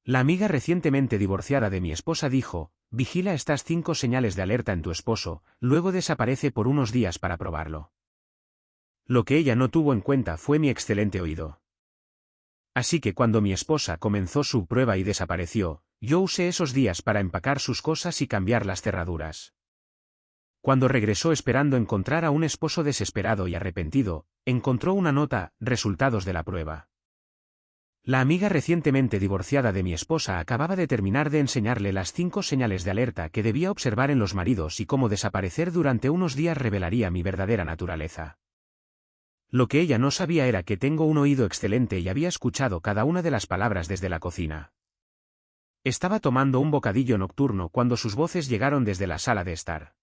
La amiga recientemente divorciada de mi esposa dijo, vigila estas 5 señales de alerta en tu esposo, luego desaparece por unos días para probarlo. Lo que ella no tuvo en cuenta fue mi excelente oído. Así que cuando mi esposa comenzó su prueba y desapareció, yo usé esos días para empacar sus cosas y cambiar las cerraduras. Cuando regresó esperando encontrar a un esposo desesperado y arrepentido, encontró una nota, resultados de la prueba. La amiga recientemente divorciada de mi esposa acababa de terminar de enseñarle las 5 señales de alerta que debía observar en los maridos y cómo desaparecer durante unos días revelaría mi verdadera naturaleza. Lo que ella no sabía era que tengo un oído excelente y había escuchado cada una de las palabras desde la cocina. Estaba tomando un bocadillo nocturno cuando sus voces llegaron desde la sala de estar.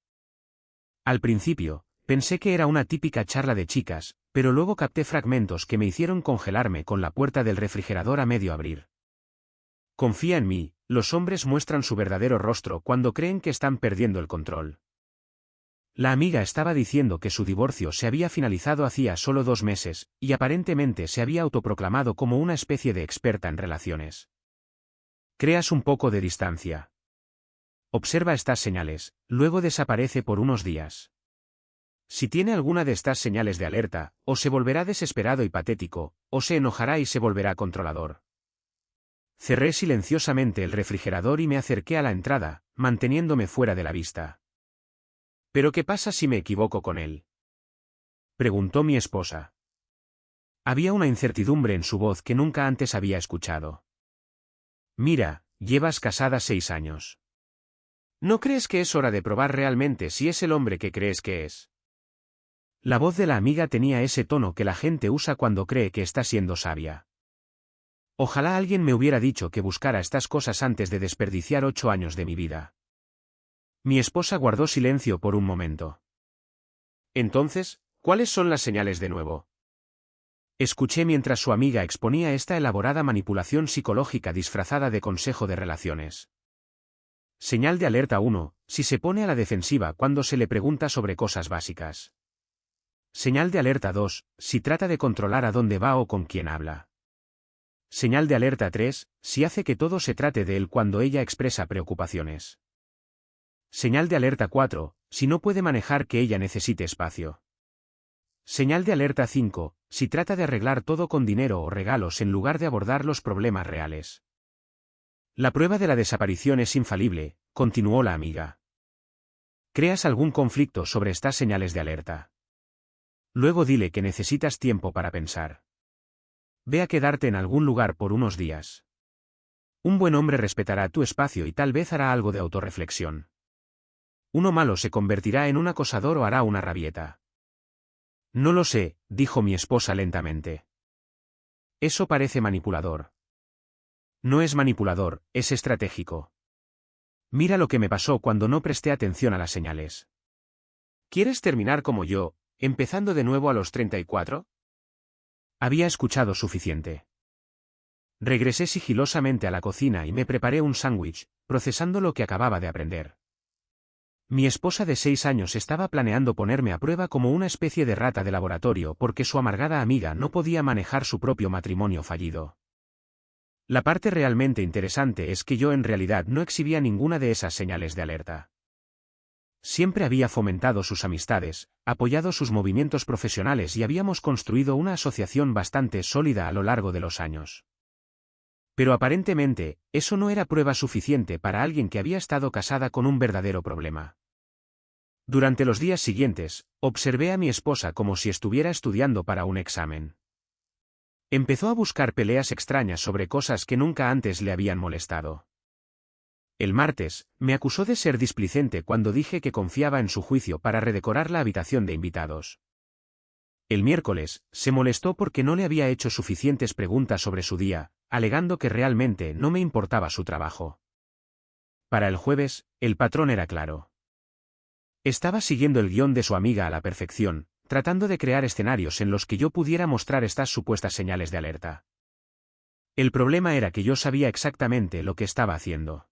Al principio, pensé que era una típica charla de chicas, pero luego capté fragmentos que me hicieron congelarme con la puerta del refrigerador a medio abrir. Confía en mí, los hombres muestran su verdadero rostro cuando creen que están perdiendo el control. La amiga estaba diciendo que su divorcio se había finalizado hacía solo 2 meses, y aparentemente se había autoproclamado como una especie de experta en relaciones. Creas un poco de distancia. Observa estas señales, luego desaparece por unos días. Si tiene alguna de estas señales de alerta, o se volverá desesperado y patético, o se enojará y se volverá controlador. Cerré silenciosamente el refrigerador y me acerqué a la entrada, manteniéndome fuera de la vista. ¿Pero qué pasa si me equivoco con él?, preguntó mi esposa. Había una incertidumbre en su voz que nunca antes había escuchado. Mira, llevas casada 6 años. ¿No crees que es hora de probar realmente si es el hombre que crees que es? La voz de la amiga tenía ese tono que la gente usa cuando cree que está siendo sabia. Ojalá alguien me hubiera dicho que buscara estas cosas antes de desperdiciar 8 años de mi vida. Mi esposa guardó silencio por un momento. Entonces, ¿cuáles son las señales de nuevo?, escuché mientras su amiga exponía esta elaborada manipulación psicológica disfrazada de consejo de relaciones. Señal de alerta 1, si se pone a la defensiva cuando se le pregunta sobre cosas básicas. Señal de alerta 2, si trata de controlar a dónde va o con quién habla. Señal de alerta 3, si hace que todo se trate de él cuando ella expresa preocupaciones. Señal de alerta 4, si no puede manejar que ella necesite espacio. Señal de alerta 5, si trata de arreglar todo con dinero o regalos en lugar de abordar los problemas reales. La prueba de la desaparición es infalible, continuó la amiga. ¿Creas algún conflicto sobre estas señales de alerta? Luego dile que necesitas tiempo para pensar. Ve a quedarte en algún lugar por unos días. Un buen hombre respetará tu espacio y tal vez hará algo de autorreflexión. Uno malo se convertirá en un acosador o hará una rabieta. No lo sé, dijo mi esposa lentamente. Eso parece manipulador. No es manipulador, es estratégico. Mira lo que me pasó cuando no presté atención a las señales. ¿Quieres terminar como yo, empezando de nuevo a los 34? Había escuchado suficiente. Regresé sigilosamente a la cocina y me preparé un sándwich, procesando lo que acababa de aprender. Mi esposa de 6 años estaba planeando ponerme a prueba como una especie de rata de laboratorio porque su amargada amiga no podía manejar su propio matrimonio fallido. La parte realmente interesante es que yo en realidad no exhibía ninguna de esas señales de alerta. Siempre había fomentado sus amistades, apoyado sus movimientos profesionales y habíamos construido una asociación bastante sólida a lo largo de los años. Pero aparentemente, eso no era prueba suficiente para alguien que había estado casada con un verdadero problema. Durante los días siguientes, observé a mi esposa como si estuviera estudiando para un examen. Empezó a buscar peleas extrañas sobre cosas que nunca antes le habían molestado. El martes, me acusó de ser displicente cuando dije que confiaba en su juicio para redecorar la habitación de invitados. El miércoles, se molestó porque no le había hecho suficientes preguntas sobre su día, alegando que realmente no me importaba su trabajo. Para el jueves, el patrón era claro. Estaba siguiendo el guión de su amiga a la perfección, tratando de crear escenarios en los que yo pudiera mostrar estas supuestas señales de alerta. El problema era que yo sabía exactamente lo que estaba haciendo.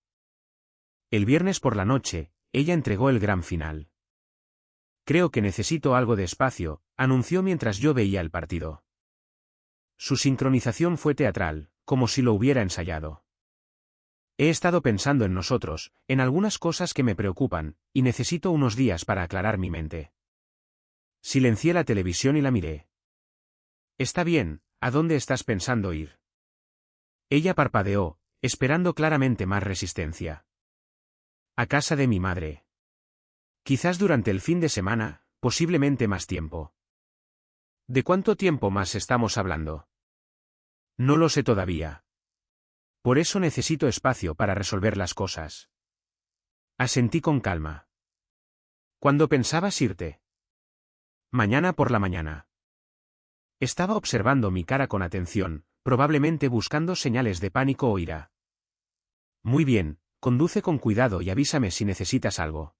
El viernes por la noche, ella entregó el gran final. Creo que necesito algo de espacio, anunció mientras yo veía el partido. Su sincronización fue teatral, como si lo hubiera ensayado. He estado pensando en nosotros, en algunas cosas que me preocupan, y necesito unos días para aclarar mi mente. Silencié la televisión y la miré. Está bien, ¿a dónde estás pensando ir? Ella parpadeó, esperando claramente más resistencia. A casa de mi madre. Quizás durante el fin de semana, posiblemente más tiempo. ¿De cuánto tiempo más estamos hablando? No lo sé todavía. Por eso necesito espacio para resolver las cosas. Asentí con calma. ¿Cuándo pensabas irte? Mañana por la mañana. Estaba observando mi cara con atención, probablemente buscando señales de pánico o ira. Muy bien, conduce con cuidado y avísame si necesitas algo.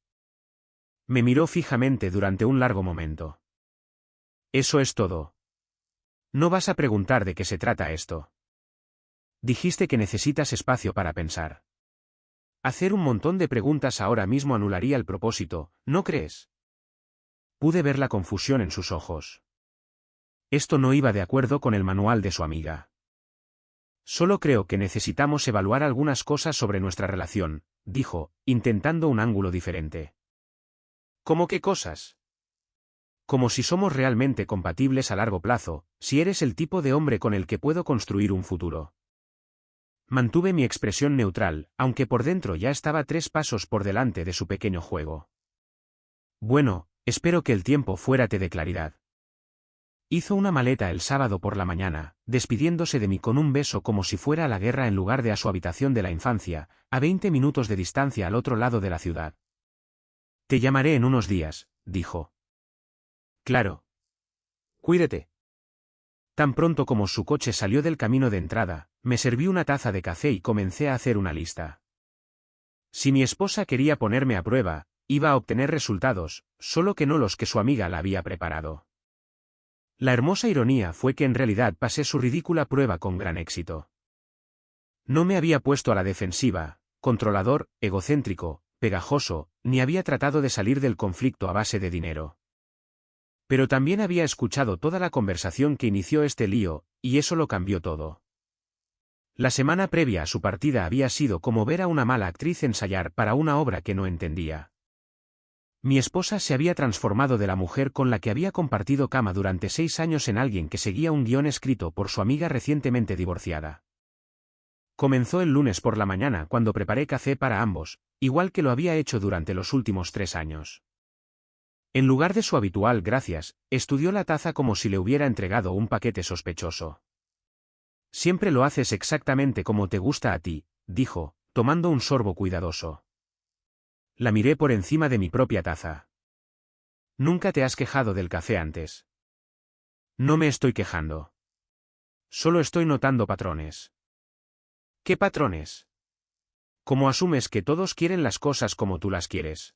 Me miró fijamente durante un largo momento. Eso es todo. No vas a preguntar de qué se trata esto. Dijiste que necesitas espacio para pensar. Hacer un montón de preguntas ahora mismo anularía el propósito, ¿no crees? Pude ver la confusión en sus ojos. Esto no iba de acuerdo con el manual de su amiga. Solo creo que necesitamos evaluar algunas cosas sobre nuestra relación, dijo, intentando un ángulo diferente. ¿Cómo qué cosas? Como si somos realmente compatibles a largo plazo, si eres el tipo de hombre con el que puedo construir un futuro. Mantuve mi expresión neutral, aunque por dentro ya estaba 3 pasos por delante de su pequeño juego. Bueno, espero que el tiempo fuera té de claridad. Hizo una maleta el sábado por la mañana, despidiéndose de mí con un beso como si fuera a la guerra en lugar de a su habitación de la infancia, a 20 minutos de distancia al otro lado de la ciudad. Te llamaré en unos días, dijo. Claro. Cuídate. Tan pronto como su coche salió del camino de entrada, me serví una taza de café y comencé a hacer una lista. Si mi esposa quería ponerme a prueba, iba a obtener resultados, solo que no los que su amiga la había preparado. La hermosa ironía fue que en realidad pasé su ridícula prueba con gran éxito. No me había puesto a la defensiva, controlador, egocéntrico, pegajoso, ni había tratado de salir del conflicto a base de dinero. Pero también había escuchado toda la conversación que inició este lío, y eso lo cambió todo. La semana previa a su partida había sido como ver a una mala actriz ensayar para una obra que no entendía. Mi esposa se había transformado de la mujer con la que había compartido cama durante 6 años en alguien que seguía un guión escrito por su amiga recientemente divorciada. Comenzó el lunes por la mañana cuando preparé café para ambos, igual que lo había hecho durante los últimos 3 años. En lugar de su habitual gracias, estudió la taza como si le hubiera entregado un paquete sospechoso. Siempre lo haces exactamente como te gusta a ti, dijo, tomando un sorbo cuidadoso. La miré por encima de mi propia taza. ¿Nunca te has quejado del café antes? No me estoy quejando. Solo estoy notando patrones. ¿Qué patrones? ¿Cómo asumes que todos quieren las cosas como tú las quieres?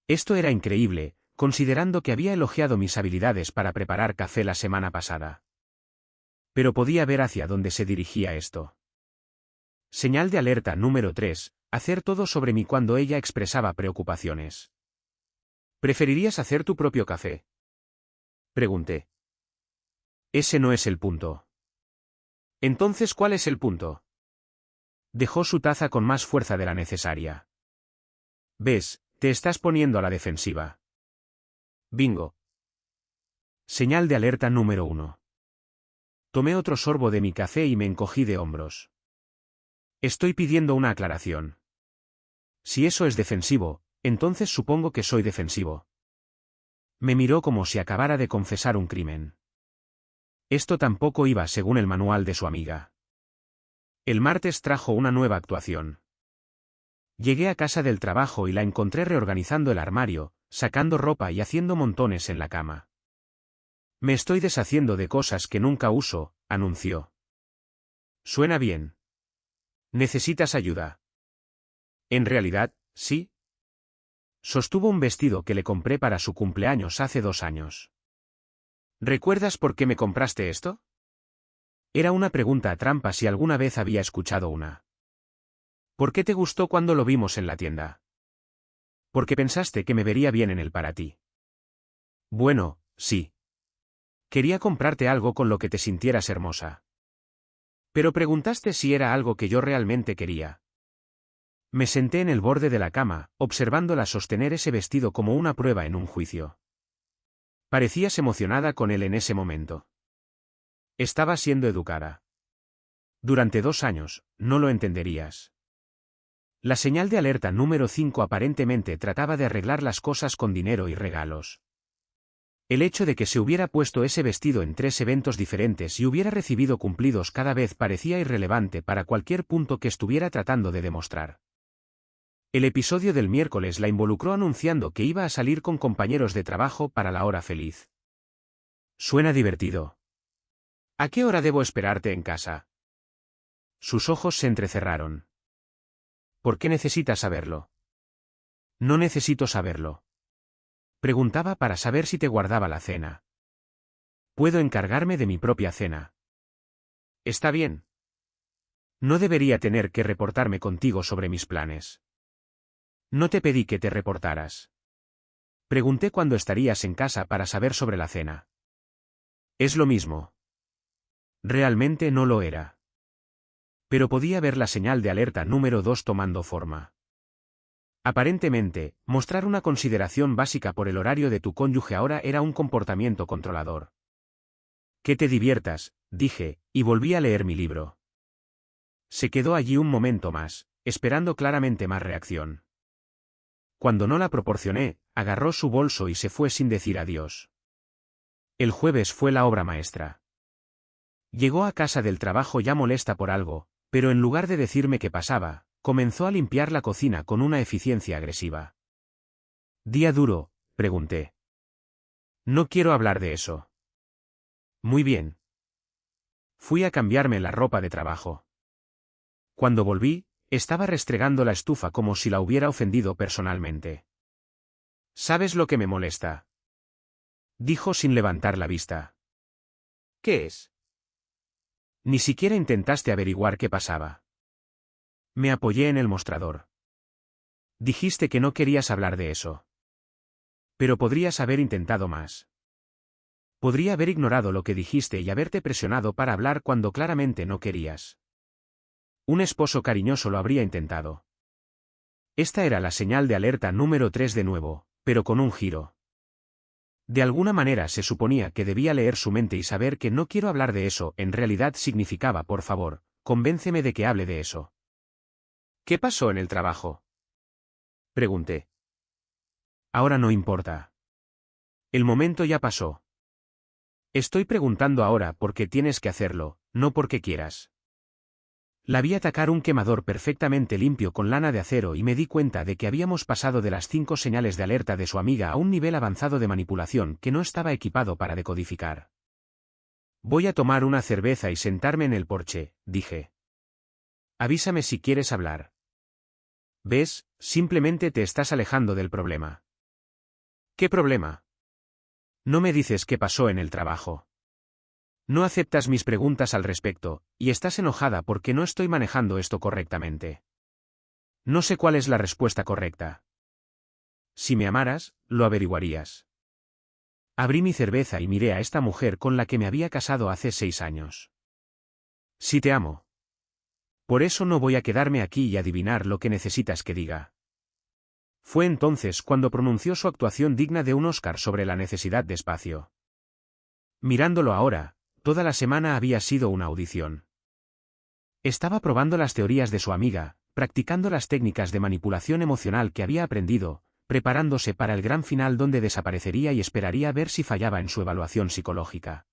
Esto era increíble, considerando que había elogiado mis habilidades para preparar café la semana pasada. Pero podía ver hacia dónde se dirigía esto. Señal de alerta número 3, hacer todo sobre mí cuando ella expresaba preocupaciones. ¿Preferirías hacer tu propio café? Pregunté. Ese no es el punto. Entonces, ¿cuál es el punto? Dejó su taza con más fuerza de la necesaria. ¿Ves? Te estás poniendo a la defensiva. Bingo. Señal de alerta número 1. Tomé otro sorbo de mi café y me encogí de hombros. Estoy pidiendo una aclaración. Si eso es defensivo, entonces supongo que soy defensivo. Me miró como si acabara de confesar un crimen. Esto tampoco iba según el manual de su amiga. El martes trajo una nueva actuación. Llegué a casa del trabajo y la encontré reorganizando el armario, sacando ropa y haciendo montones en la cama. Me estoy deshaciendo de cosas que nunca uso, anunció. Suena bien. ¿Necesitas ayuda? En realidad, sí. Sostuvo un vestido que le compré para su cumpleaños hace 2 años. ¿Recuerdas por qué me compraste esto? Era una pregunta trampa si alguna vez había escuchado una. ¿Por qué te gustó cuando lo vimos en la tienda? Porque pensaste que me vería bien en él para ti. Bueno, sí. Quería comprarte algo con lo que te sintieras hermosa. Pero preguntaste si era algo que yo realmente quería, Me senté en el borde de la cama, observándola sostener ese vestido como una prueba en un juicio. Parecías emocionada con él en ese momento. Estaba siendo educada. Durante 2 años, no lo entenderías. La señal de alerta número 5 aparentemente trataba de arreglar las cosas con dinero y regalos. El hecho de que se hubiera puesto ese vestido en 3 eventos diferentes y hubiera recibido cumplidos cada vez parecía irrelevante para cualquier punto que estuviera tratando de demostrar. El episodio del miércoles la involucró anunciando que iba a salir con compañeros de trabajo para la hora feliz. Suena divertido. ¿A qué hora debo esperarte en casa? Sus ojos se entrecerraron. ¿Por qué necesitas saberlo? No necesito saberlo. Preguntaba para saber si te guardaba la cena. Puedo encargarme de mi propia cena. Está bien. No debería tener que reportarme contigo sobre mis planes. No te pedí que te reportaras. Pregunté cuándo estarías en casa para saber sobre la cena. Es lo mismo. Realmente no lo era. Pero podía ver la señal de alerta número 2 tomando forma. Aparentemente, mostrar una consideración básica por el horario de tu cónyuge ahora era un comportamiento controlador. Que te diviertas, dije, y volví a leer mi libro. Se quedó allí un momento más, esperando claramente más reacción. Cuando no la proporcioné, agarró su bolso y se fue sin decir adiós. El jueves fue la obra maestra. Llegó a casa del trabajo ya molesta por algo, pero en lugar de decirme qué pasaba, comenzó a limpiar la cocina con una eficiencia agresiva. ¿Día duro?, pregunté. No quiero hablar de eso. Muy bien. Fui a cambiarme la ropa de trabajo. Cuando volví, estaba restregando la estufa como si la hubiera ofendido personalmente. ¿Sabes lo que me molesta?, dijo sin levantar la vista. ¿Qué es? Ni siquiera intentaste averiguar qué pasaba. Me apoyé en el mostrador. Dijiste que no querías hablar de eso. Pero podrías haber intentado más. Podría haber ignorado lo que dijiste y haberte presionado para hablar cuando claramente no querías. Un esposo cariñoso lo habría intentado. Esta era la señal de alerta número 3 de nuevo, pero con un giro. De alguna manera se suponía que debía leer su mente y saber que no quiero hablar de eso en realidad significaba por favor, convénceme de que hable de eso. ¿Qué pasó en el trabajo?, pregunté. Ahora no importa. El momento ya pasó. Estoy preguntando ahora porque tienes que hacerlo, no porque quieras. La vi atacar un quemador perfectamente limpio con lana de acero y me di cuenta de que habíamos pasado de las 5 señales de alerta de su amiga a un nivel avanzado de manipulación que no estaba equipado para decodificar. Voy a tomar una cerveza y sentarme en el porche, dije. Avísame si quieres hablar. ¿Ves? Simplemente te estás alejando del problema. ¿Qué problema? No me dices qué pasó en el trabajo. No aceptas mis preguntas al respecto, y estás enojada porque no estoy manejando esto correctamente. No sé cuál es la respuesta correcta. Si me amaras, lo averiguarías. Abrí mi cerveza y miré a esta mujer con la que me había casado hace 6 años. Si te amo. Por eso no voy a quedarme aquí y adivinar lo que necesitas que diga. Fue entonces cuando pronunció su actuación digna de un Oscar sobre la necesidad de espacio. Mirándolo ahora, toda la semana había sido una audición. Estaba probando las teorías de su amiga, practicando las técnicas de manipulación emocional que había aprendido, preparándose para el gran final donde desaparecería y esperaría ver si fallaba en su evaluación psicológica.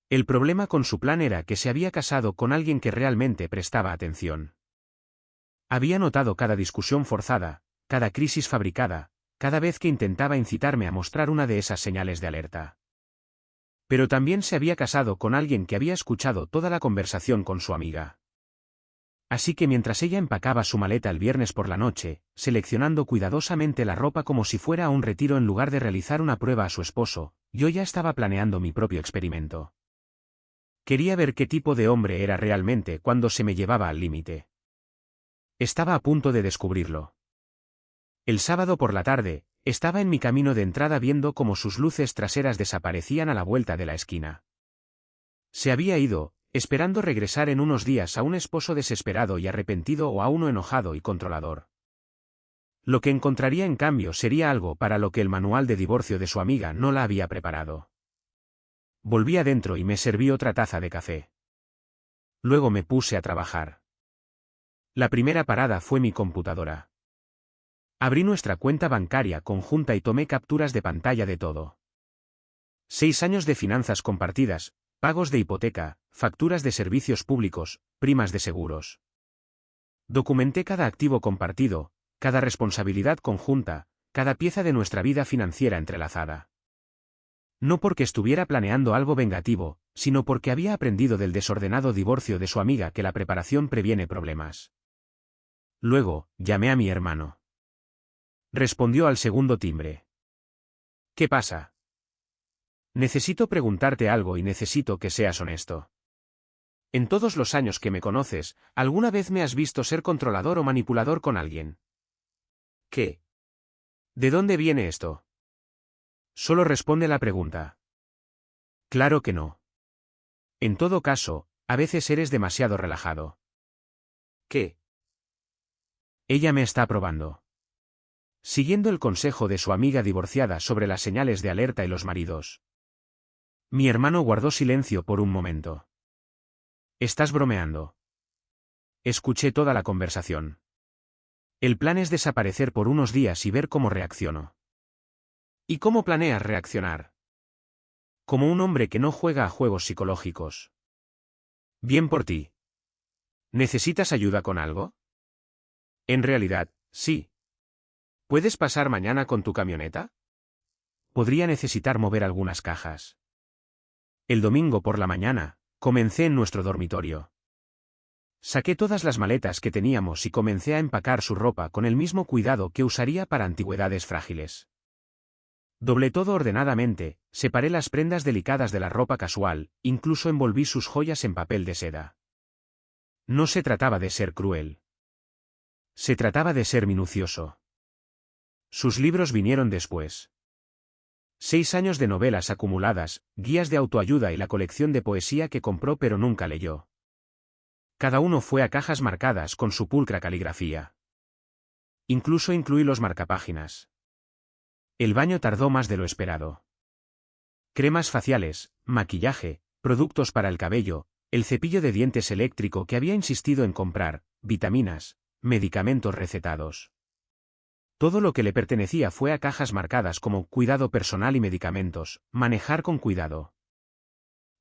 El problema con su plan era que se había casado con alguien que realmente prestaba atención. Había notado cada discusión forzada, cada crisis fabricada, cada vez que intentaba incitarme a mostrar una de esas señales de alerta. Pero también se había casado con alguien que había escuchado toda la conversación con su amiga. Así que mientras ella empacaba su maleta el viernes por la noche, seleccionando cuidadosamente la ropa como si fuera a un retiro en lugar de realizar una prueba a su esposo, yo ya estaba planeando mi propio experimento. Quería ver qué tipo de hombre era realmente cuando se me llevaba al límite. Estaba a punto de descubrirlo. El sábado por la tarde, estaba en mi camino de entrada viendo cómo sus luces traseras desaparecían a la vuelta de la esquina. Se había ido, esperando regresar en unos días a un esposo desesperado y arrepentido o a uno enojado y controlador. Lo que encontraría en cambio sería algo para lo que el manual de divorcio de su amiga no la había preparado. Volví adentro y me serví otra taza de café. Luego me puse a trabajar. La primera parada fue mi computadora. Abrí nuestra cuenta bancaria conjunta y tomé capturas de pantalla de todo. 6 años de finanzas compartidas, pagos de hipoteca, facturas de servicios públicos, primas de seguros. Documenté cada activo compartido, cada responsabilidad conjunta, cada pieza de nuestra vida financiera entrelazada. No porque estuviera planeando algo vengativo, sino porque había aprendido del desordenado divorcio de su amiga que la preparación previene problemas. Luego, llamé a mi hermano. Respondió al segundo timbre. ¿Qué pasa? Necesito preguntarte algo y necesito que seas honesto. En todos los años que me conoces, ¿alguna vez me has visto ser controlador o manipulador con alguien? ¿Qué? ¿De dónde viene esto? Solo responde la pregunta. Claro que no. En todo caso, a veces eres demasiado relajado. ¿Qué? Ella me está probando. Siguiendo el consejo de su amiga divorciada sobre las señales de alerta y los maridos. Mi hermano guardó silencio por un momento. ¿Estás bromeando? Escuché toda la conversación. El plan es desaparecer por unos días y ver cómo reacciono. ¿Y cómo planeas reaccionar? Como un hombre que no juega a juegos psicológicos. Bien por ti. ¿Necesitas ayuda con algo? En realidad, sí. ¿Puedes pasar mañana con tu camioneta? Podría necesitar mover algunas cajas. El domingo por la mañana, comencé en nuestro dormitorio. Saqué todas las maletas que teníamos y comencé a empacar su ropa con el mismo cuidado que usaría para antigüedades frágiles. Doblé todo ordenadamente, separé las prendas delicadas de la ropa casual, incluso envolví sus joyas en papel de seda. No se trataba de ser cruel. Se trataba de ser minucioso. Sus libros vinieron después. 6 años de novelas acumuladas, guías de autoayuda y la colección de poesía que compró pero nunca leyó. Cada uno fue a cajas marcadas con su pulcra caligrafía. Incluso incluí los marcapáginas. El baño tardó más de lo esperado. Cremas faciales, maquillaje, productos para el cabello, el cepillo de dientes eléctrico que había insistido en comprar, vitaminas, medicamentos recetados. Todo lo que le pertenecía fue a cajas marcadas como cuidado personal y medicamentos, manejar con cuidado.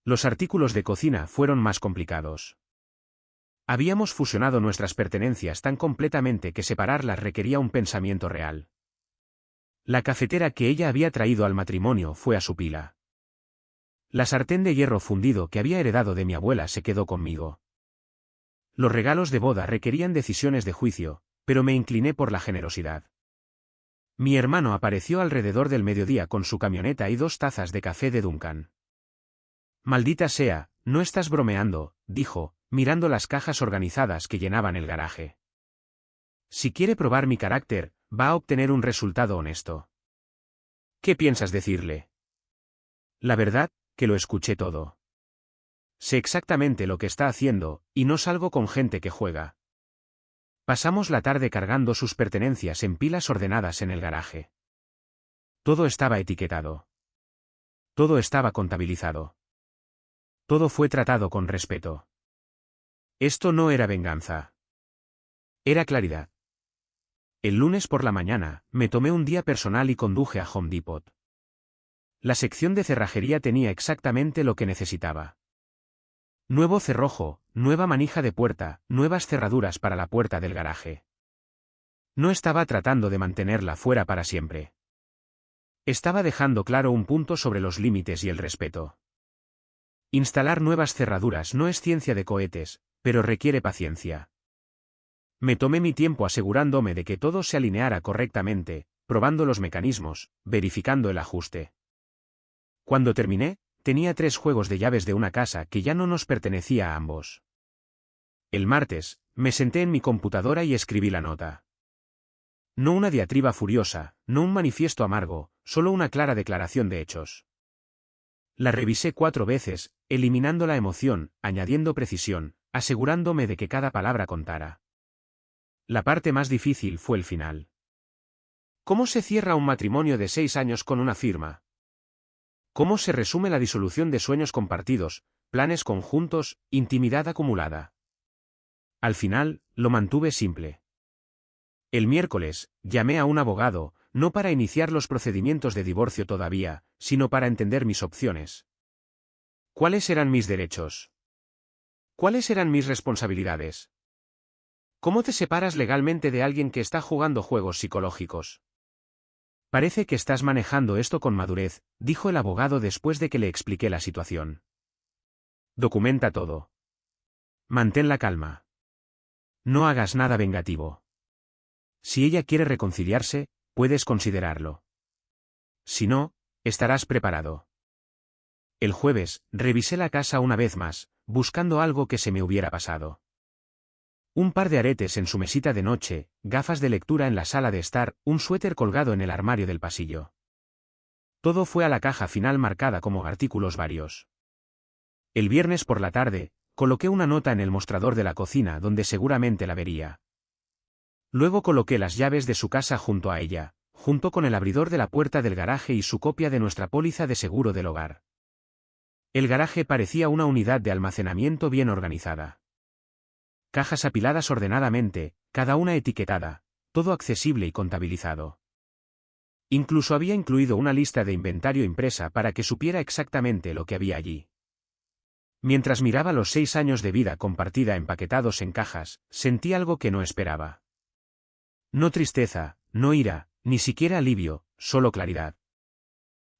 Los artículos de cocina fueron más complicados. Habíamos fusionado nuestras pertenencias tan completamente que separarlas requería un pensamiento real. La cafetera que ella había traído al matrimonio fue a su pila. La sartén de hierro fundido que había heredado de mi abuela se quedó conmigo. Los regalos de boda requerían decisiones de juicio, pero me incliné por la generosidad. Mi hermano apareció alrededor del mediodía con su camioneta y 2 tazas de café de Duncan. Maldita sea, no estás bromeando, dijo, mirando las cajas organizadas que llenaban el garaje. Si quiere probar mi carácter, va a obtener un resultado honesto. ¿Qué piensas decirle? La verdad, que lo escuché todo. Sé exactamente lo que está haciendo, y no salgo con gente que juega. Pasamos la tarde cargando sus pertenencias en pilas ordenadas en el garaje. Todo estaba etiquetado. Todo estaba contabilizado. Todo fue tratado con respeto. Esto no era venganza. Era claridad. El lunes por la mañana, me tomé un día personal y conduje a Home Depot. La sección de cerrajería tenía exactamente lo que necesitaba. Nuevo cerrojo, nueva manija de puerta, nuevas cerraduras para la puerta del garaje. No estaba tratando de mantenerla fuera para siempre. Estaba dejando claro un punto sobre los límites y el respeto. Instalar nuevas cerraduras no es ciencia de cohetes, pero requiere paciencia. Me tomé mi tiempo asegurándome de que todo se alineara correctamente, probando los mecanismos, verificando el ajuste. Cuando terminé, tenía 3 juegos de llaves de una casa que ya no nos pertenecía a ambos. El martes, me senté en mi computadora y escribí la nota. No una diatriba furiosa, no un manifiesto amargo, solo una clara declaración de hechos. La revisé 4 veces, eliminando la emoción, añadiendo precisión, asegurándome de que cada palabra contara. La parte más difícil fue el final. ¿Cómo se cierra un matrimonio de 6 años con una firma? ¿Cómo se resume la disolución de sueños compartidos, planes conjuntos, intimidad acumulada? Al final, lo mantuve simple. El miércoles, llamé a un abogado, no para iniciar los procedimientos de divorcio todavía, sino para entender mis opciones. ¿Cuáles eran mis derechos? ¿Cuáles eran mis responsabilidades? ¿Cómo te separas legalmente de alguien que está jugando juegos psicológicos? Parece que estás manejando esto con madurez, dijo el abogado después de que le expliqué la situación. Documenta todo. Mantén la calma. No hagas nada vengativo. Si ella quiere reconciliarse, puedes considerarlo. Si no, estarás preparado. El jueves, revisé la casa una vez más, buscando algo que se me hubiera pasado. Un par de aretes en su mesita de noche, gafas de lectura en la sala de estar, un suéter colgado en el armario del pasillo. Todo fue a la caja final marcada como artículos varios. El viernes por la tarde, coloqué una nota en el mostrador de la cocina donde seguramente la vería. Luego coloqué las llaves de su casa junto a ella, junto con el abridor de la puerta del garaje y su copia de nuestra póliza de seguro del hogar. El garaje parecía una unidad de almacenamiento bien organizada. Cajas apiladas ordenadamente, cada una etiquetada, todo accesible y contabilizado. Incluso había incluido una lista de inventario impresa para que supiera exactamente lo que había allí. Mientras miraba los 6 años de vida compartida empaquetados en cajas, sentí algo que no esperaba. No tristeza, no ira, ni siquiera alivio, solo claridad.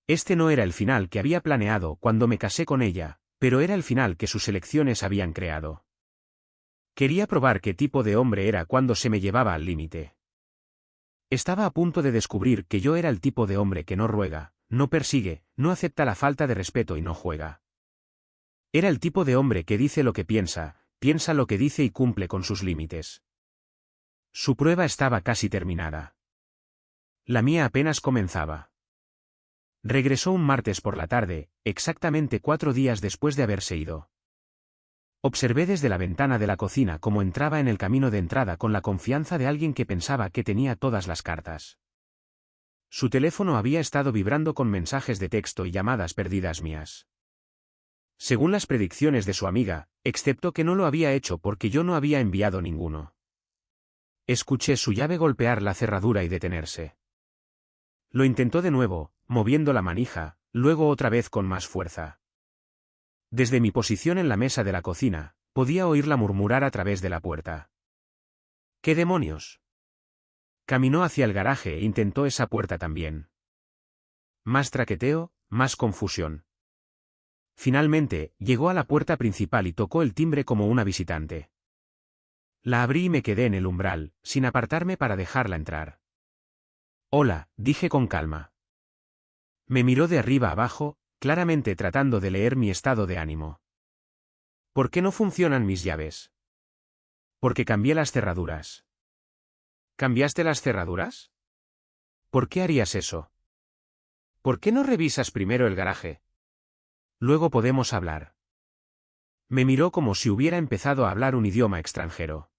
Este no era el final que había planeado cuando me casé con ella, pero era el final que sus elecciones habían creado. Quería probar qué tipo de hombre era cuando se me llevaba al límite. Estaba a punto de descubrir que yo era el tipo de hombre que no ruega, no persigue, no acepta la falta de respeto y no juega. Era el tipo de hombre que dice lo que piensa, piensa lo que dice y cumple con sus límites. Su prueba estaba casi terminada. La mía apenas comenzaba. Regresó un martes por la tarde, exactamente 4 días después de haberse ido. Observé desde la ventana de la cocina cómo entraba en el camino de entrada con la confianza de alguien que pensaba que tenía todas las cartas. Su teléfono había estado vibrando con mensajes de texto y llamadas perdidas mías. Según las predicciones de su amiga, excepto que no lo había hecho porque yo no había enviado ninguno. Escuché su llave golpear la cerradura y detenerse. Lo intentó de nuevo, moviendo la manija, luego otra vez con más fuerza. Desde mi posición en la mesa de la cocina, podía oírla murmurar a través de la puerta. ¿Qué demonios? Caminó hacia el garaje e intentó esa puerta también. Más traqueteo, más confusión. Finalmente, llegó a la puerta principal y tocó el timbre como una visitante. La abrí y me quedé en el umbral, sin apartarme para dejarla entrar. Hola, dije con calma. Me miró de arriba abajo, claramente tratando de leer mi estado de ánimo. ¿Por qué no funcionan mis llaves? Porque cambié las cerraduras. ¿Cambiaste las cerraduras? ¿Por qué harías eso? ¿Por qué no revisas primero el garaje? Luego podemos hablar. Me miró como si hubiera empezado a hablar un idioma extranjero.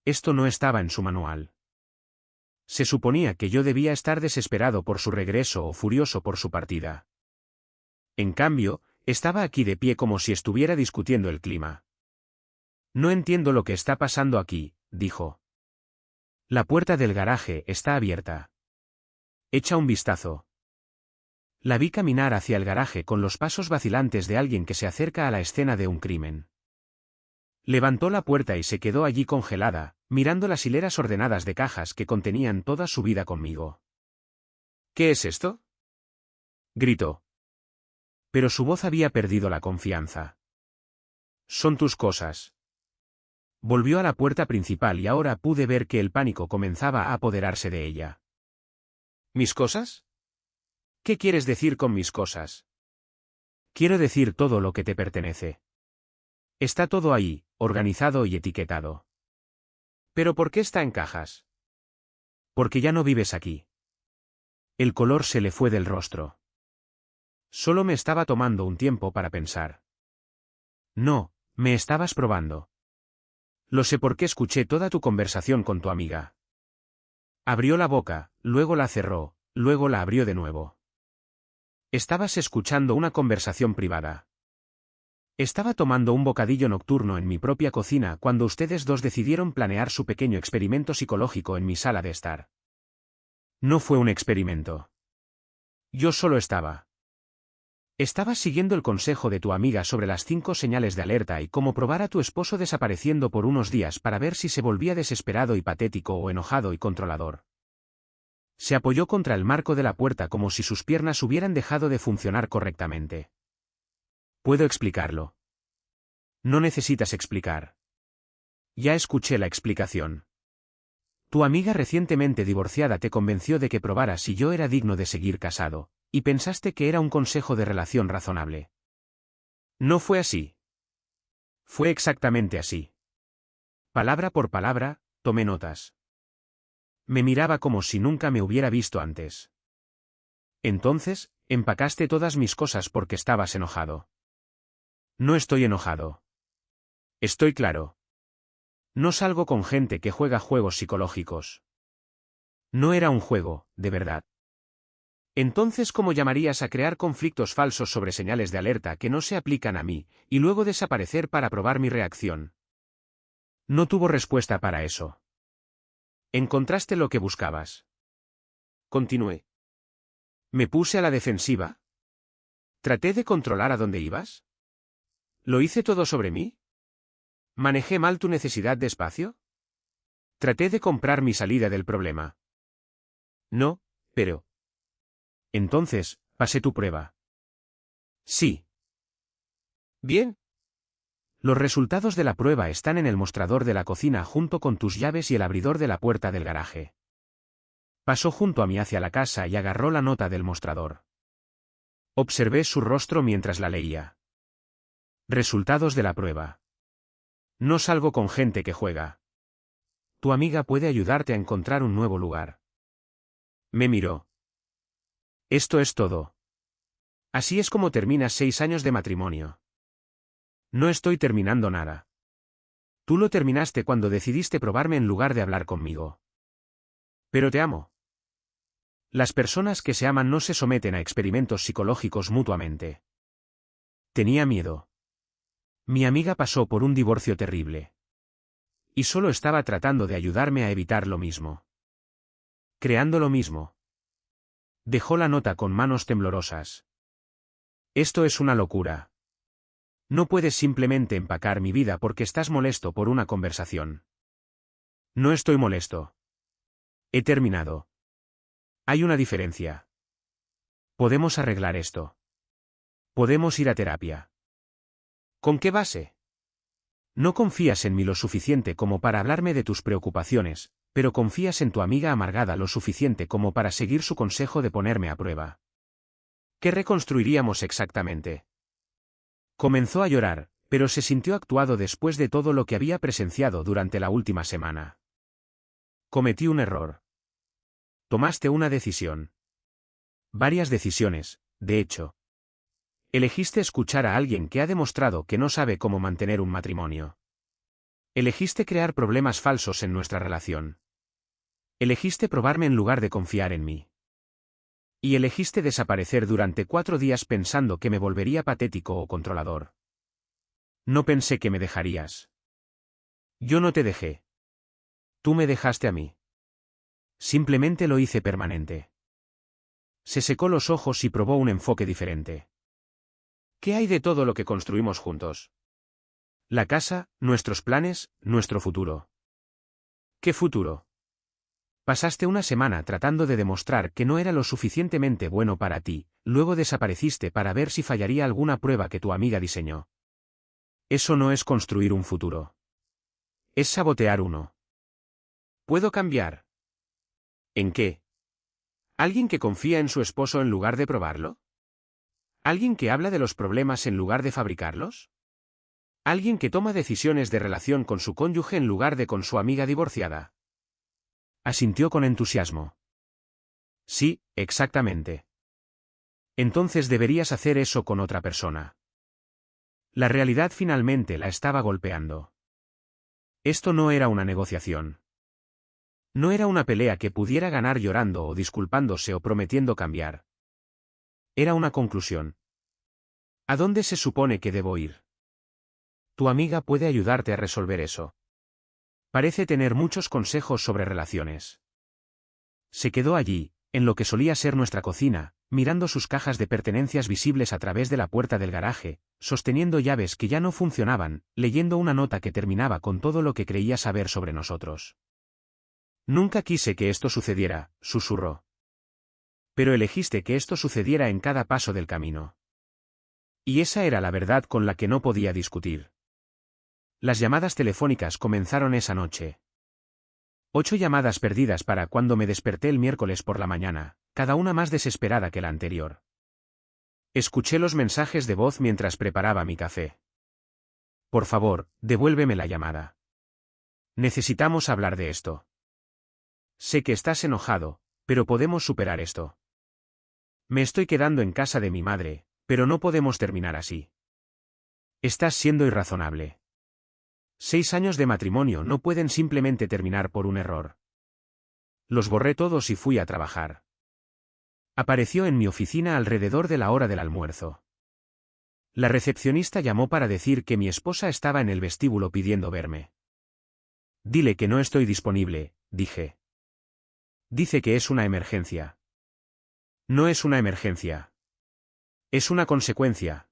Esto no estaba en su manual. Se suponía que yo debía estar desesperado por su regreso o furioso por su partida. En cambio, estaba aquí de pie como si estuviera discutiendo el clima. No entiendo lo que está pasando aquí, dijo. La puerta del garaje está abierta. Echa un vistazo. La vi caminar hacia el garaje con los pasos vacilantes de alguien que se acerca a la escena de un crimen. Levantó la puerta y se quedó allí congelada, mirando las hileras ordenadas de cajas que contenían toda su vida conmigo. ¿Qué es esto?, gritó. Pero su voz había perdido la confianza. Son tus cosas. Volvió a la puerta principal y ahora pude ver que el pánico comenzaba a apoderarse de ella. ¿Mis cosas? ¿Qué quieres decir con mis cosas? Quiero decir todo lo que te pertenece. Está todo ahí, organizado y etiquetado. ¿Pero por qué está en cajas? Porque ya no vives aquí. El color se le fue del rostro. Solo me estaba tomando un tiempo para pensar. No, me estabas probando. Lo sé porque escuché toda tu conversación con tu amiga. Abrió la boca, luego la cerró, luego la abrió de nuevo. Estabas escuchando una conversación privada. Estaba tomando un bocadillo nocturno en mi propia cocina cuando ustedes dos decidieron planear su pequeño experimento psicológico en mi sala de estar. No fue un experimento. Yo solo estaba. Estabas siguiendo el consejo de tu amiga sobre las 5 señales de alerta y cómo probar a tu esposo desapareciendo por unos días para ver si se volvía desesperado y patético o enojado y controlador. Se apoyó contra el marco de la puerta como si sus piernas hubieran dejado de funcionar correctamente. Puedo explicarlo. No necesitas explicar. Ya escuché la explicación. Tu amiga recientemente divorciada te convenció de que probaras si yo era digno de seguir casado, y pensaste que era un consejo de relación razonable. No fue así. Fue exactamente así. Palabra por palabra, tomé notas. Me miraba como si nunca me hubiera visto antes. Entonces, empacaste todas mis cosas porque estabas enojado. No estoy enojado. Estoy claro. No salgo con gente que juega juegos psicológicos. No era un juego, de verdad. Entonces, ¿cómo llamarías a crear conflictos falsos sobre señales de alerta que no se aplican a mí, y luego desaparecer para probar mi reacción? No tuvo respuesta para eso. Encontraste lo que buscabas. Continué. ¿Me puse a la defensiva? ¿Traté de controlar a dónde ibas? ¿Lo hice todo sobre mí? ¿Manejé mal tu necesidad de espacio? ¿Traté de comprar mi salida del problema? No, pero... Entonces, pasé tu prueba. Sí. Bien. Los resultados de la prueba están en el mostrador de la cocina junto con tus llaves y el abridor de la puerta del garaje. Pasó junto a mí hacia la casa y agarró la nota del mostrador. Observé su rostro mientras la leía. Resultados de la prueba. No salgo con gente que juega. Tu amiga puede ayudarte a encontrar un nuevo lugar. Me miró. Esto es todo. Así es como terminas 6 años de matrimonio. No estoy terminando nada. Tú lo terminaste cuando decidiste probarme en lugar de hablar conmigo. Pero te amo. Las personas que se aman no se someten a experimentos psicológicos mutuamente. Tenía miedo. Mi amiga pasó por un divorcio terrible. Y solo estaba tratando de ayudarme a evitar lo mismo. Creando lo mismo. Dejó la nota con manos temblorosas. Esto es una locura. No puedes simplemente empacar mi vida porque estás molesto por una conversación. No estoy molesto. He terminado. Hay una diferencia. Podemos arreglar esto. Podemos ir a terapia. ¿Con qué base? No confías en mí lo suficiente como para hablarme de tus preocupaciones, pero confías en tu amiga amargada lo suficiente como para seguir su consejo de ponerme a prueba. ¿Qué reconstruiríamos exactamente? Comenzó a llorar, pero se sintió actuado después de todo lo que había presenciado durante la última semana. Cometí un error. Tomaste una decisión. Varias decisiones, de hecho. Elegiste escuchar a alguien que ha demostrado que no sabe cómo mantener un matrimonio. Elegiste crear problemas falsos en nuestra relación. Elegiste probarme en lugar de confiar en mí. Y elegiste desaparecer durante 4 días pensando que me volvería patético o controlador. No pensé que me dejarías. Yo no te dejé. Tú me dejaste a mí. Simplemente lo hice permanente. Se secó los ojos y probó un enfoque diferente. ¿Qué hay de todo lo que construimos juntos? La casa, nuestros planes, nuestro futuro. ¿Qué futuro? Pasaste una semana tratando de demostrar que no era lo suficientemente bueno para ti, luego desapareciste para ver si fallaría alguna prueba que tu amiga diseñó. Eso no es construir un futuro. Es sabotear uno. ¿Puedo cambiar? ¿En qué? ¿Alguien que confía en su esposo en lugar de probarlo? ¿Alguien que habla de los problemas en lugar de fabricarlos? ¿Alguien que toma decisiones de relación con su cónyuge en lugar de con su amiga divorciada? Asintió con entusiasmo. Sí, exactamente. Entonces deberías hacer eso con otra persona. La realidad finalmente la estaba golpeando. Esto no era una negociación. No era una pelea que pudiera ganar llorando o disculpándose o prometiendo cambiar. Era una conclusión. ¿A dónde se supone que debo ir? Tu amiga puede ayudarte a resolver eso. Parece tener muchos consejos sobre relaciones. Se quedó allí, en lo que solía ser nuestra cocina, mirando sus cajas de pertenencias visibles a través de la puerta del garaje, sosteniendo llaves que ya no funcionaban, leyendo una nota que terminaba con todo lo que creía saber sobre nosotros. Nunca quise que esto sucediera, susurró. Pero elegiste que esto sucediera en cada paso del camino. Y esa era la verdad con la que no podía discutir. Las llamadas telefónicas comenzaron esa noche. 8 llamadas perdidas para cuando me desperté el miércoles por la mañana, cada una más desesperada que la anterior. Escuché los mensajes de voz mientras preparaba mi café. Por favor, devuélveme la llamada. Necesitamos hablar de esto. Sé que estás enojado, pero podemos superar esto. Me estoy quedando en casa de mi madre, pero no podemos terminar así. Estás siendo irrazonable. 6 años de matrimonio no pueden simplemente terminar por un error. Los borré todos y fui a trabajar. Apareció en mi oficina alrededor de la hora del almuerzo. La recepcionista llamó para decir que mi esposa estaba en el vestíbulo pidiendo verme. Dile que no estoy disponible, dije. Dice que es una emergencia. No es una emergencia. Es una consecuencia.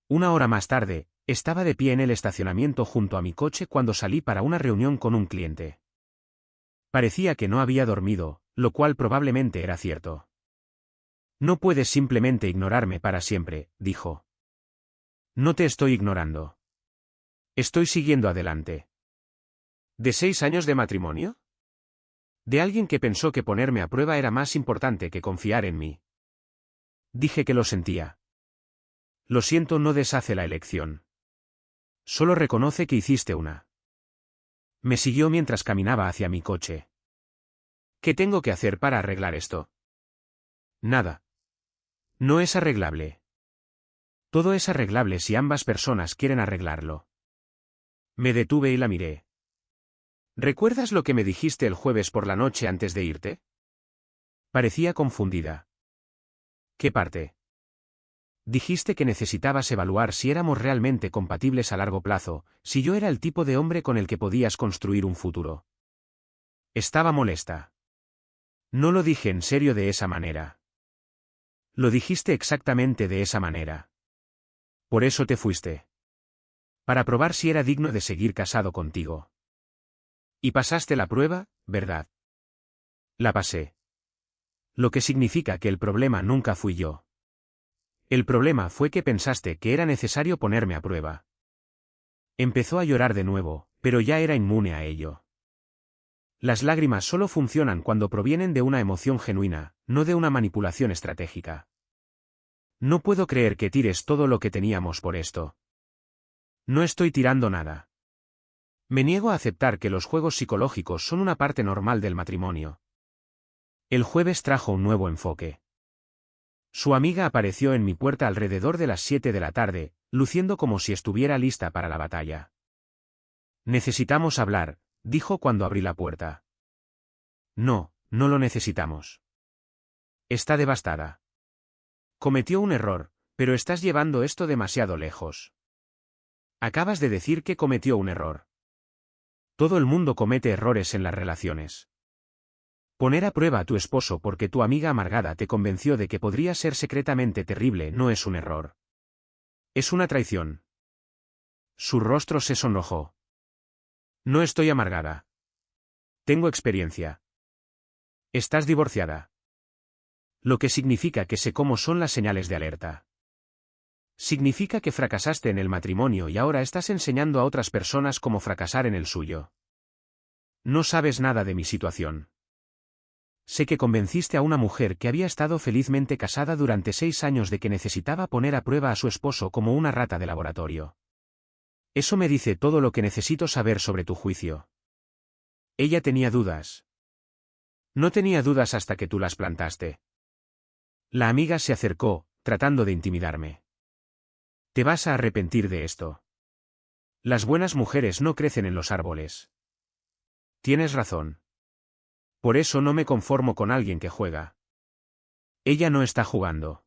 Una hora más tarde, estaba de pie en el estacionamiento junto a mi coche cuando salí para una reunión con un cliente. Parecía que no había dormido, lo cual probablemente era cierto. No puedes simplemente ignorarme para siempre, dijo. No te estoy ignorando. Estoy siguiendo adelante. ¿De 6 años de matrimonio? De alguien que pensó que ponerme a prueba era más importante que confiar en mí. Dije que lo sentía. Lo siento, no deshace la elección. Solo reconoce que hiciste una. Me siguió mientras caminaba hacia mi coche. ¿Qué tengo que hacer para arreglar esto? Nada. No es arreglable. Todo es arreglable si ambas personas quieren arreglarlo. Me detuve y la miré. ¿Recuerdas lo que me dijiste el jueves por la noche antes de irte? Parecía confundida. ¿Qué parte? Dijiste que necesitabas evaluar si éramos realmente compatibles a largo plazo, si yo era el tipo de hombre con el que podías construir un futuro. Estaba molesta. No lo dije en serio de esa manera. Lo dijiste exactamente de esa manera. Por eso te fuiste. Para probar si era digno de seguir casado contigo. Y pasaste la prueba, ¿verdad? La pasé. Lo que significa que el problema nunca fui yo. El problema fue que pensaste que era necesario ponerme a prueba. Empezó a llorar de nuevo, pero ya era inmune a ello. Las lágrimas solo funcionan cuando provienen de una emoción genuina, no de una manipulación estratégica. No puedo creer que tires todo lo que teníamos por esto. No estoy tirando nada. Me niego a aceptar que los juegos psicológicos son una parte normal del matrimonio. El jueves trajo un nuevo enfoque. Su amiga apareció en mi puerta alrededor de las 7 de la tarde, luciendo como si estuviera lista para la batalla. Necesitamos hablar, dijo cuando abrí la puerta. No, no lo necesitamos. Está devastada. Cometió un error, pero estás llevando esto demasiado lejos. Acabas de decir que cometió un error. Todo el mundo comete errores en las relaciones. Poner a prueba a tu esposo porque tu amiga amargada te convenció de que podría ser secretamente terrible no es un error. Es una traición. Su rostro se sonrojó. No estoy amargada. Tengo experiencia. Estás divorciada. Lo que significa que sé cómo son las señales de alerta. Significa que fracasaste en el matrimonio y ahora estás enseñando a otras personas cómo fracasar en el suyo. No sabes nada de mi situación. Sé que convenciste a una mujer que había estado felizmente casada durante 6 años de que necesitaba poner a prueba a su esposo como una rata de laboratorio. Eso me dice todo lo que necesito saber sobre tu juicio. Ella tenía dudas. No tenía dudas hasta que tú las plantaste. La amiga se acercó, tratando de intimidarme. Te vas a arrepentir de esto. Las buenas mujeres no crecen en los árboles. Tienes razón. Por eso no me conformo con alguien que juega. Ella no está jugando.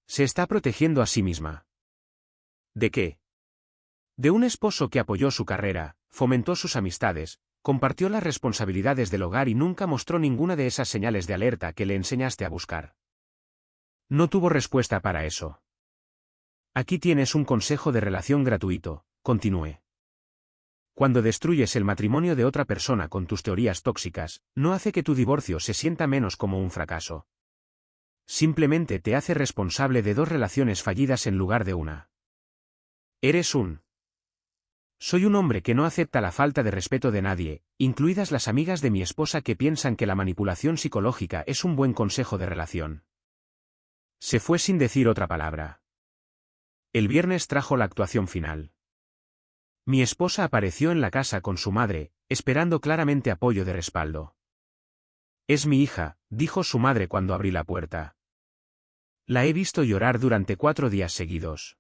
Se está protegiendo a sí misma. ¿De qué? De un esposo que apoyó su carrera, fomentó sus amistades, compartió las responsabilidades del hogar y nunca mostró ninguna de esas señales de alerta que le enseñaste a buscar. No tuvo respuesta para eso. Aquí tienes un consejo de relación gratuito, continué. Cuando destruyes el matrimonio de otra persona con tus teorías tóxicas, no hace que tu divorcio se sienta menos como un fracaso. Simplemente te hace responsable de dos relaciones fallidas en lugar de una. Soy un hombre que no acepta la falta de respeto de nadie, incluidas las amigas de mi esposa que piensan que la manipulación psicológica es un buen consejo de relación. Se fue sin decir otra palabra. El viernes trajo la actuación final. Mi esposa apareció en la casa con su madre, esperando claramente apoyo de respaldo. Es mi hija, dijo su madre cuando abrí la puerta. La he visto llorar durante 4 días seguidos.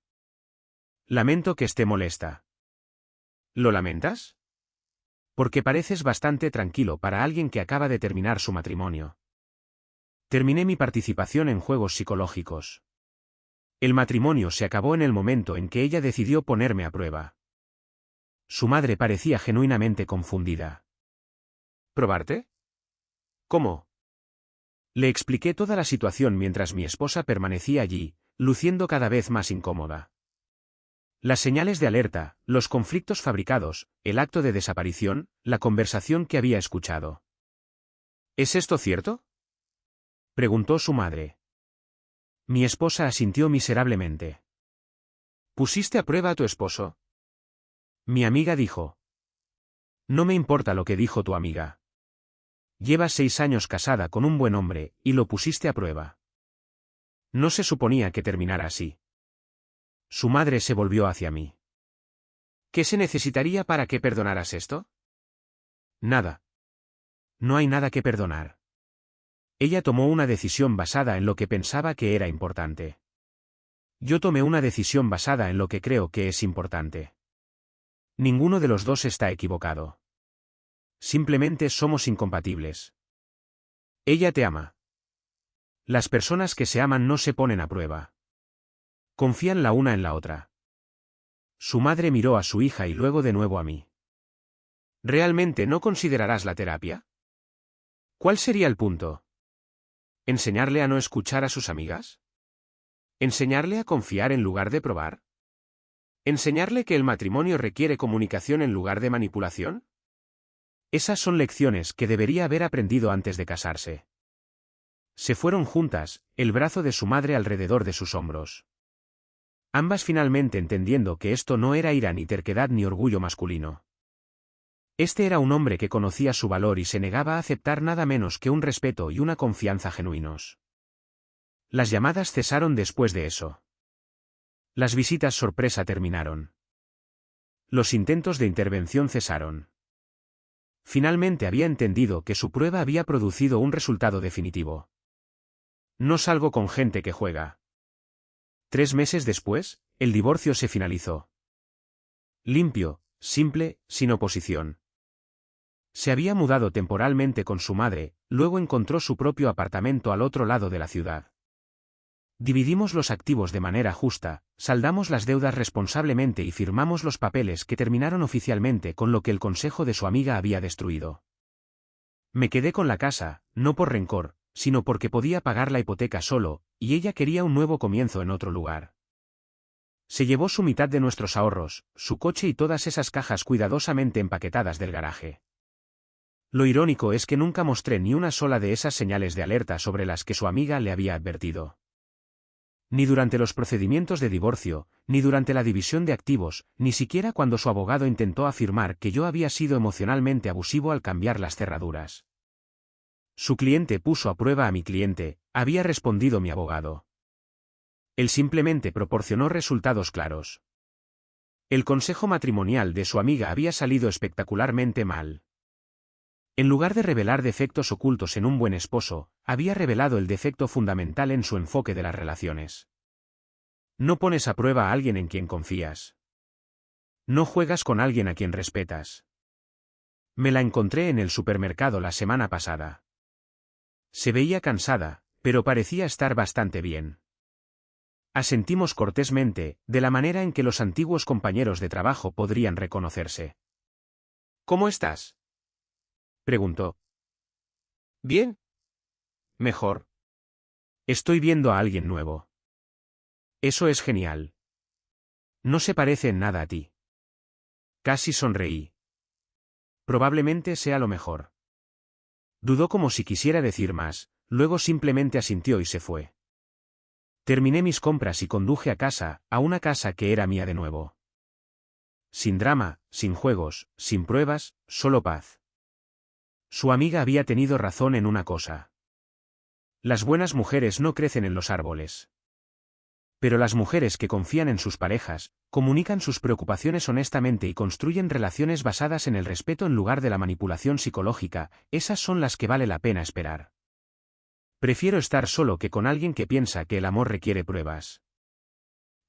Lamento que esté molesta. ¿Lo lamentas? Porque pareces bastante tranquilo para alguien que acaba de terminar su matrimonio. Terminé mi participación en juegos psicológicos. El matrimonio se acabó en el momento en que ella decidió ponerme a prueba. Su madre parecía genuinamente confundida. ¿Probarte? ¿Cómo? Le expliqué toda la situación mientras mi esposa permanecía allí, luciendo cada vez más incómoda. Las señales de alerta, los conflictos fabricados, el acto de desaparición, la conversación que había escuchado. ¿Es esto cierto?, preguntó su madre. Mi esposa asintió miserablemente. ¿Pusiste a prueba a tu esposo? Mi amiga dijo. No me importa lo que dijo tu amiga. Llevas 6 años casada con un buen hombre, y lo pusiste a prueba. No se suponía que terminara así. Su madre se volvió hacia mí. ¿Qué se necesitaría para que perdonaras esto? Nada. No hay nada que perdonar. Ella tomó una decisión basada en lo que pensaba que era importante. Yo tomé una decisión basada en lo que creo que es importante. Ninguno de los dos está equivocado. Simplemente somos incompatibles. Ella te ama. Las personas que se aman no se ponen a prueba. Confían la una en la otra. Su madre miró a su hija y luego de nuevo a mí. ¿Realmente no considerarás la terapia? ¿Cuál sería el punto? ¿Enseñarle a no escuchar a sus amigas? ¿Enseñarle a confiar en lugar de probar? ¿Enseñarle que el matrimonio requiere comunicación en lugar de manipulación? Esas son lecciones que debería haber aprendido antes de casarse. Se fueron juntas, el brazo de su madre alrededor de sus hombros. Ambas finalmente entendiendo que esto no era ira ni terquedad ni orgullo masculino. Este era un hombre que conocía su valor y se negaba a aceptar nada menos que un respeto y una confianza genuinos. Las llamadas cesaron después de eso. Las visitas sorpresa terminaron. Los intentos de intervención cesaron. Finalmente había entendido que su prueba había producido un resultado definitivo. No salgo con gente que juega. 3 meses después, el divorcio se finalizó. Limpio, simple, sin oposición. Se había mudado temporalmente con su madre, luego encontró su propio apartamento al otro lado de la ciudad. Dividimos los activos de manera justa, saldamos las deudas responsablemente y firmamos los papeles que terminaron oficialmente con lo que el consejo de su amiga había destruido. Me quedé con la casa, no por rencor, sino porque podía pagar la hipoteca solo, y ella quería un nuevo comienzo en otro lugar. Se llevó su mitad de nuestros ahorros, su coche y todas esas cajas cuidadosamente empaquetadas del garaje. Lo irónico es que nunca mostré ni una sola de esas señales de alerta sobre las que su amiga le había advertido. Ni durante los procedimientos de divorcio, ni durante la división de activos, ni siquiera cuando su abogado intentó afirmar que yo había sido emocionalmente abusivo al cambiar las cerraduras. Su cliente puso a prueba a mi cliente, había respondido mi abogado. Él simplemente proporcionó resultados claros. El consejo matrimonial de su amiga había salido espectacularmente mal. En lugar de revelar defectos ocultos en un buen esposo, había revelado el defecto fundamental en su enfoque de las relaciones. No pones a prueba a alguien en quien confías. No juegas con alguien a quien respetas. Me la encontré en el supermercado la semana pasada. Se veía cansada, pero parecía estar bastante bien. Asentimos cortésmente, de la manera en que los antiguos compañeros de trabajo podrían reconocerse. ¿Cómo estás?, preguntó. Bien. Mejor. Estoy viendo a alguien nuevo. Eso es genial. No se parece en nada a ti. Casi sonreí. Probablemente sea lo mejor. Dudó como si quisiera decir más, luego simplemente asintió y se fue. Terminé mis compras y conduje a casa, a una casa que era mía de nuevo. Sin drama, sin juegos, sin pruebas, solo paz. Su amiga había tenido razón en una cosa. Las buenas mujeres no crecen en los árboles. Pero las mujeres que confían en sus parejas, comunican sus preocupaciones honestamente y construyen relaciones basadas en el respeto en lugar de la manipulación psicológica, esas son las que vale la pena esperar. Prefiero estar solo que con alguien que piensa que el amor requiere pruebas.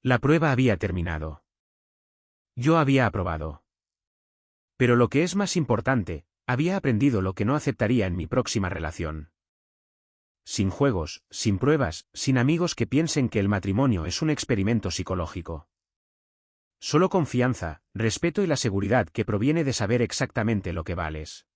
La prueba había terminado. Yo había aprobado. Pero lo que es más importante, había aprendido lo que no aceptaría en mi próxima relación. Sin juegos, sin pruebas, sin amigos que piensen que el matrimonio es un experimento psicológico. Solo confianza, respeto y la seguridad que proviene de saber exactamente lo que vales.